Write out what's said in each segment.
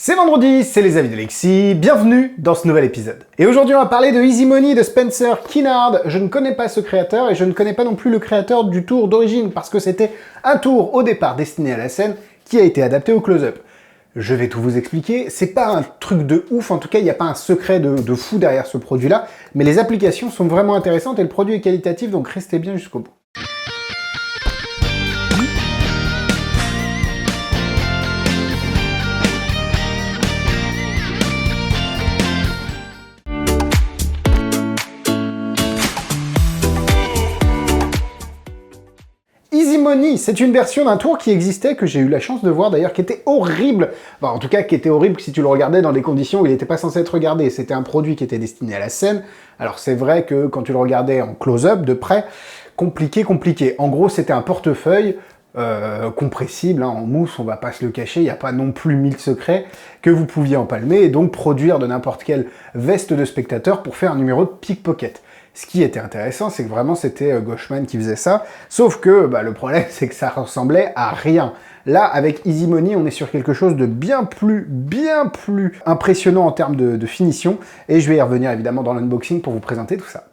C'est vendredi, c'est les avis d'Alexis, bienvenue dans ce nouvel épisode. Et aujourd'hui on va parler de Easy Money de Spencer Kinard. Je ne connais pas ce créateur et je ne connais pas non plus le créateur du tour d'origine parce que c'était un tour au départ destiné à la scène qui a été adapté au close-up. Je vais tout vous expliquer, c'est pas un truc de ouf, en tout cas il n'y a pas un secret de fou derrière ce produit-là, mais les applications sont vraiment intéressantes et le produit est qualitatif, donc restez bien jusqu'au bout. Easy Money, c'est une version d'un tour qui existait, que j'ai eu la chance de voir d'ailleurs, qui était horrible. Enfin, en tout cas, qui était horrible si tu le regardais dans des conditions où il n'était pas censé être regardé. C'était un produit qui était destiné à la scène. Alors c'est vrai que quand tu le regardais en close-up, de près, compliqué. En gros, c'était un portefeuille compressible, hein, en mousse, on va pas se le cacher, il n'y a pas non plus 1000 secrets, que vous pouviez empalmer et donc produire de n'importe quelle veste de spectateur pour faire un numéro de pickpocket. Ce qui était intéressant, c'est que vraiment c'était Gauchman qui faisait ça, sauf que le problème c'est que ça ressemblait à rien. Là, avec Easy Money, on est sur quelque chose de bien plus impressionnant en termes de finition, et je vais y revenir évidemment dans l'unboxing pour vous présenter tout ça.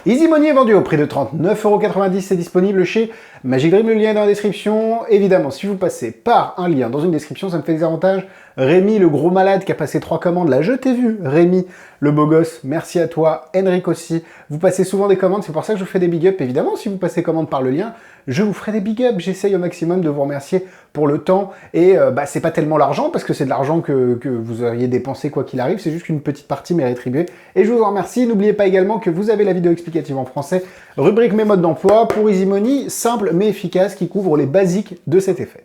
Easy Money est vendu au prix de 39,90 €, c'est disponible chez Magic Dream, le lien est dans la description. Évidemment, si vous passez par un lien dans une description, ça me fait des avantages. Rémi, le gros malade qui a passé 3 commandes, là je t'ai vu, Rémi, le beau gosse, merci à toi, Henrik aussi. Vous passez souvent des commandes, c'est pour ça que je vous fais des big ups. Évidemment, si vous passez commande par le lien, je vous ferai des big ups. J'essaye au maximum de vous remercier pour le temps. Et c'est pas tellement l'argent, parce que c'est de l'argent que vous auriez dépensé quoi qu'il arrive, c'est juste qu'une petite partie m'est rétribuée. Et je vous en remercie. N'oubliez pas également que vous avez la vidéo explicative en français, rubrique mes modes d'emploi, pour Easy Money, simple mais efficace, qui couvre les basiques de cet effet.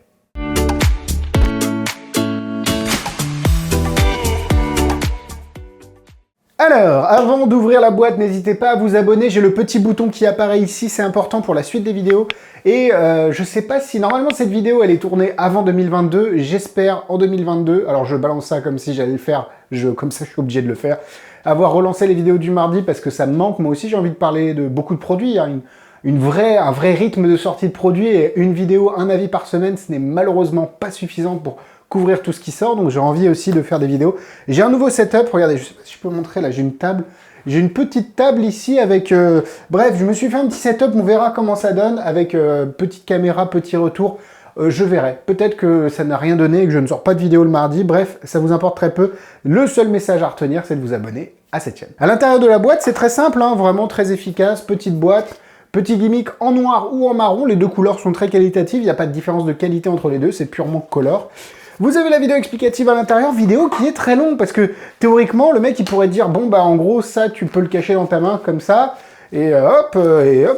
Alors, avant d'ouvrir la boîte, n'hésitez pas à vous abonner, j'ai le petit bouton qui apparaît ici, c'est important pour la suite des vidéos. Et je sais pas si, normalement cette vidéo elle est tournée avant 2022, j'espère en 2022, alors je balance ça comme si j'allais le faire, comme ça je suis obligé de le faire, avoir relancé les vidéos du mardi parce que ça me manque, moi aussi j'ai envie de parler de beaucoup de produits, il y a un vrai rythme de sortie de produits et une vidéo, un avis par semaine, ce n'est malheureusement pas suffisant pour couvrir tout ce qui sort, donc j'ai envie aussi de faire des vidéos. J'ai un nouveau setup, regardez, je sais pas si je peux vous montrer, là j'ai une table, j'ai une petite table ici avec, bref, je me suis fait un petit setup, on verra comment ça donne, avec petite caméra, petit retour, je verrai. Peut-être que ça n'a rien donné et que je ne sors pas de vidéo le mardi, bref, ça vous importe très peu. Le seul message à retenir, c'est de vous abonner à cette chaîne. À l'intérieur de la boîte, c'est très simple, hein, vraiment très efficace, petite boîte, petit gimmick en noir ou en marron, les deux couleurs sont très qualitatives, il n'y a pas de différence de qualité entre les deux, c'est purement color. Vous avez la vidéo explicative à l'intérieur, vidéo qui est très longue, parce que théoriquement, le mec il pourrait dire, bon en gros, ça tu peux le cacher dans ta main comme ça, et hop,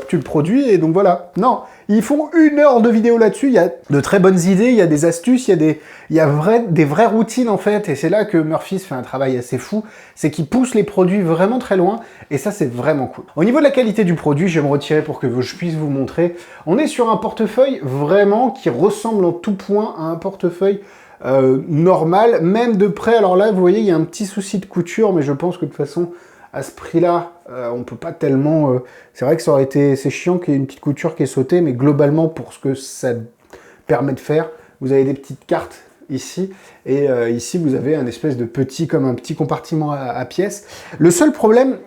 tu le produis, et donc voilà. Non, ils font 1 heure de vidéo là-dessus, il y a de très bonnes idées, il y a des astuces, il y a des vraies routines en fait, et c'est là que Murphy's fait un travail assez fou, c'est qu'il pousse les produits vraiment très loin, et ça c'est vraiment cool. Au niveau de la qualité du produit, je vais me retirer pour que je puisse vous montrer, on est sur un portefeuille vraiment qui ressemble en tout point à un portefeuille normal, même de près. Alors là, vous voyez, il y a un petit souci de couture, mais je pense que de toute façon, à ce prix-là, on peut pas tellement... c'est vrai que ça aurait été... C'est chiant qu'il y ait une petite couture qui est sautée, mais globalement, pour ce que ça permet de faire, vous avez des petites cartes ici, et ici, vous avez un espèce de petit, comme un petit compartiment à pièces. Le seul problème,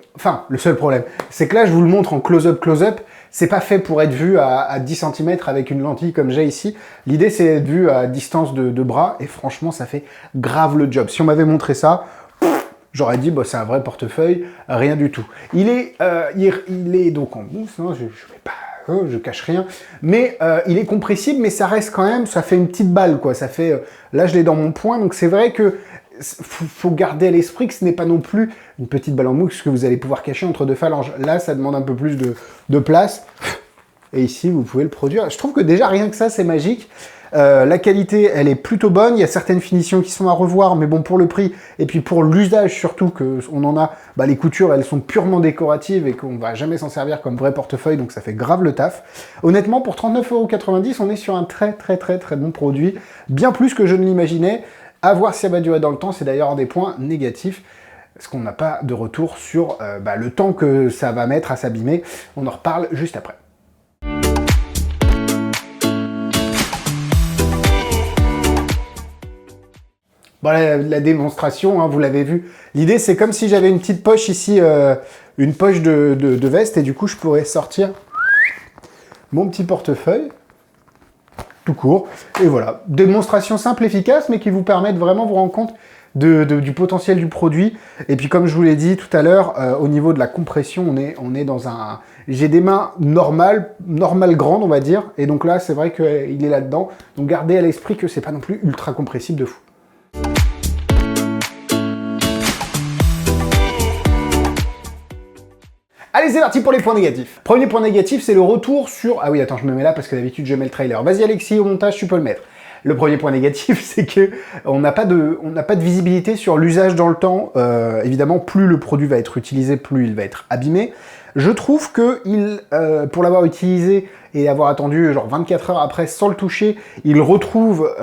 c'est que là, je vous le montre en close-up, c'est pas fait pour être vu à 10 cm avec une lentille comme j'ai ici. L'idée, c'est d'être vu à distance de bras, et franchement, ça fait grave le job. Si on m'avait montré ça, j'aurais dit, c'est un vrai portefeuille, rien du tout. Il est donc en mousse, hein, je vais pas... je cache rien, mais il est compressible, mais ça reste quand même, ça fait une petite balle, quoi. Ça fait, là, je l'ai dans mon poing, donc c'est vrai que faut garder à l'esprit que ce n'est pas non plus une petite balle en mousse que vous allez pouvoir cacher entre deux phalanges. Là, ça demande un peu plus de place. Et ici, vous pouvez le produire. Je trouve que déjà, rien que ça, c'est magique. La qualité, elle est plutôt bonne. Il y a certaines finitions qui sont à revoir, mais bon, pour le prix, et puis pour l'usage surtout, qu'on en a, les coutures, elles sont purement décoratives et qu'on va jamais s'en servir comme vrai portefeuille, donc ça fait grave le taf. Honnêtement, pour 39,90 €, on est sur un très bon produit, bien plus que je ne l'imaginais. À voir si ça va durer dans le temps, c'est d'ailleurs un des points négatifs, parce qu'on n'a pas de retour sur le temps que ça va mettre à s'abîmer. On en reparle juste après. Bon, la démonstration, hein, vous l'avez vu. L'idée, c'est comme si j'avais une petite poche ici, une poche de veste, et du coup, je pourrais sortir mon petit portefeuille, tout court. Et voilà, démonstration simple, efficace, mais qui vous permet de vraiment vous rendre compte du potentiel du produit. Et puis, comme je vous l'ai dit tout à l'heure, au niveau de la compression, on est dans un... J'ai des mains normales grandes, on va dire. Et donc là, c'est vrai qu'il est là-dedans. Donc, gardez à l'esprit que c'est pas non plus ultra compressible de fou. Allez, c'est parti pour les points négatifs. Premier point négatif, c'est le retour sur... Ah oui, attends, je me mets là parce que d'habitude, je mets le trailer. Vas-y, Alexis, au montage, tu peux le mettre. Le premier point négatif, c'est que on n'a pas de visibilité sur l'usage dans le temps. Évidemment, plus le produit va être utilisé, plus il va être abîmé. Je trouve que pour l'avoir utilisé et avoir attendu genre 24 heures après sans le toucher, il retrouve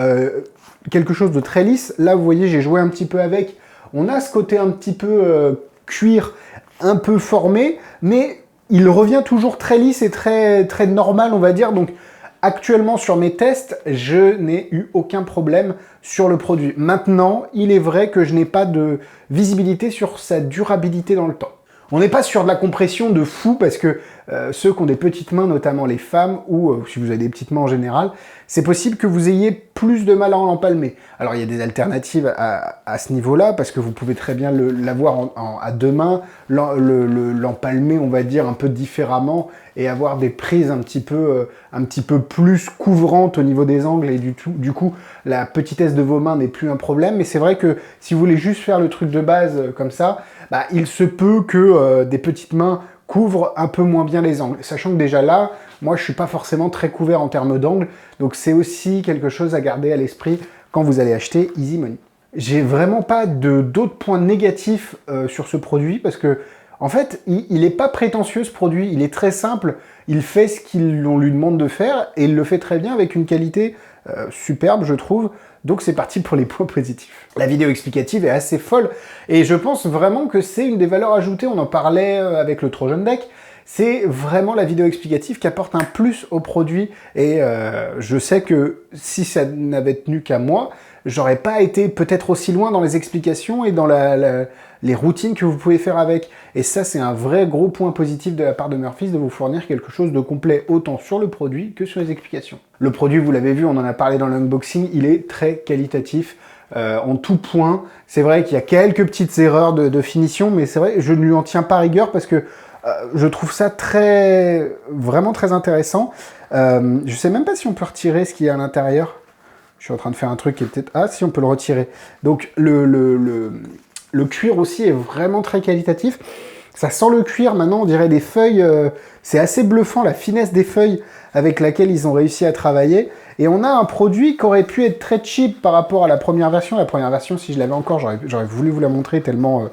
quelque chose de très lisse. Là, vous voyez, j'ai joué un petit peu avec. On a ce côté un petit peu cuir, un peu formé, mais il revient toujours très lisse et très normal, on va dire. Donc, actuellement, sur mes tests, je n'ai eu aucun problème sur le produit. Maintenant, il est vrai que je n'ai pas de visibilité sur sa durabilité dans le temps. On n'est pas sur de la compression de fou parce que ceux qui ont des petites mains, notamment les femmes, ou si vous avez des petites mains en général, c'est possible que vous ayez plus de mal à l'empalmer. Alors il y a des alternatives à ce niveau-là, parce que vous pouvez très bien l'avoir à deux mains, l'empalmer, on va dire, un peu différemment, et avoir des prises un petit peu plus couvrantes au niveau des angles, et du coup, la petitesse de vos mains n'est plus un problème. Mais c'est vrai que si vous voulez juste faire le truc de base comme ça, bah, il se peut que des petites mains couvrent un peu moins bien les angles. Sachant que déjà là, moi je suis pas forcément très couvert en termes d'angles, donc c'est aussi quelque chose à garder à l'esprit quand vous allez acheter Easy Money. J'ai vraiment pas d'autres points négatifs sur ce produit, parce que en fait, il est pas prétentieux ce produit, il est très simple, il fait ce qu'on lui demande de faire, et il le fait très bien avec une qualité superbe, je trouve. Donc c'est parti pour les points positifs. La vidéo explicative est assez folle, et je pense vraiment que c'est une des valeurs ajoutées. On en parlait avec le Trojan Deck. C'est vraiment la vidéo explicative qui apporte un plus au produit, et je sais que si ça n'avait tenu qu'à moi, j'aurais pas été peut-être aussi loin dans les explications et dans les routines que vous pouvez faire avec. Et ça, c'est un vrai gros point positif de la part de Murphy's, de vous fournir quelque chose de complet autant sur le produit que sur les explications. Le produit, vous l'avez vu, on en a parlé dans l'unboxing, il est très qualitatif. En tout point, c'est vrai qu'il y a quelques petites erreurs de finition, mais c'est vrai, je ne lui en tiens pas rigueur parce que je trouve ça vraiment très intéressant. Je sais même pas si on peut retirer ce qu'il y a à l'intérieur. Je suis en train de faire un truc qui est peut-être... Ah, si, on peut le retirer. Donc, le cuir aussi est vraiment très qualitatif. Ça sent le cuir, maintenant, on dirait des feuilles... c'est assez bluffant, la finesse des feuilles avec laquelle ils ont réussi à travailler. Et on a un produit qui aurait pu être très cheap par rapport à la première version. La première version, si je l'avais encore, j'aurais voulu vous la montrer tellement...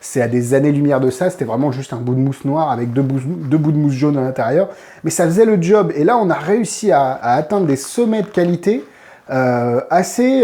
c'est à des années-lumière de ça, c'était vraiment juste un bout de mousse noire avec deux bouts de mousse jaune à l'intérieur. Mais ça faisait le job. Et là, on a réussi à atteindre des sommets de qualité assez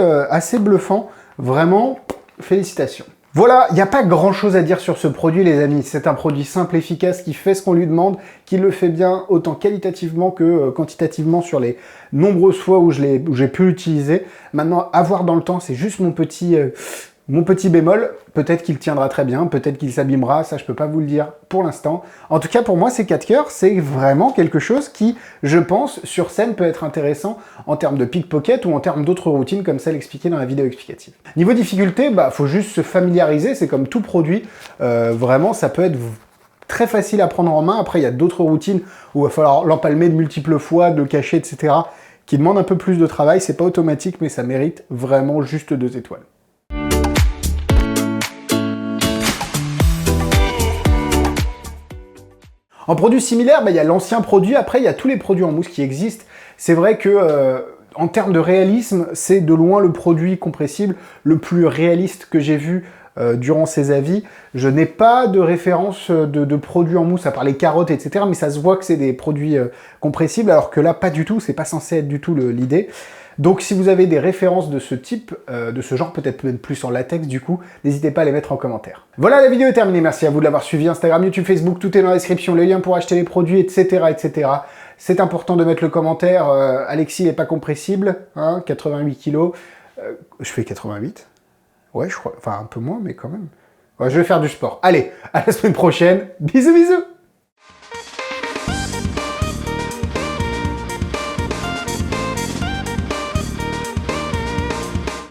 bluffant. Vraiment, félicitations. Voilà, il n'y a pas grand-chose à dire sur ce produit, les amis. C'est un produit simple, efficace, qui fait ce qu'on lui demande, qui le fait bien, autant qualitativement que quantitativement sur les nombreuses fois où j'ai pu l'utiliser. Maintenant, avoir dans le temps, c'est juste mon petit bémol. Peut-être qu'il tiendra très bien, peut-être qu'il s'abîmera, ça je peux pas vous le dire pour l'instant. En tout cas, pour moi, ces 4 cœurs, c'est vraiment quelque chose qui, je pense, sur scène peut être intéressant en termes de pickpocket ou en termes d'autres routines comme celle expliquée dans la vidéo explicative. Niveau difficulté, bah, faut juste se familiariser, c'est comme tout produit. Vraiment, ça peut être très facile à prendre en main. Après, il y a d'autres routines où il va falloir l'empalmer de multiples fois, de le cacher, etc., qui demandent un peu plus de travail. C'est pas automatique, mais ça mérite vraiment juste 2 étoiles. En produits similaires, bah, il y a l'ancien produit, après il y a tous les produits en mousse qui existent. C'est vrai que en termes de réalisme, c'est de loin le produit compressible le plus réaliste que j'ai vu durant ces avis. Je n'ai pas de référence de produits en mousse, à part les carottes, etc. Mais ça se voit que c'est des produits compressibles, alors que là, pas du tout, c'est pas censé être du tout l'idée. Donc si vous avez des références de ce type, de ce genre, peut-être même plus en latex du coup, n'hésitez pas à les mettre en commentaire. Voilà, la vidéo est terminée, merci à vous de l'avoir suivi. Instagram, YouTube, Facebook, tout est dans la description, les liens pour acheter les produits, etc. etc. C'est important de mettre le commentaire, Alexis n'est pas compressible, hein, 88 kg, je fais 88. Ouais, je crois. Enfin, un peu moins, mais quand même. Ouais, je vais faire du sport. Allez, à la semaine prochaine. Bisous, bisous.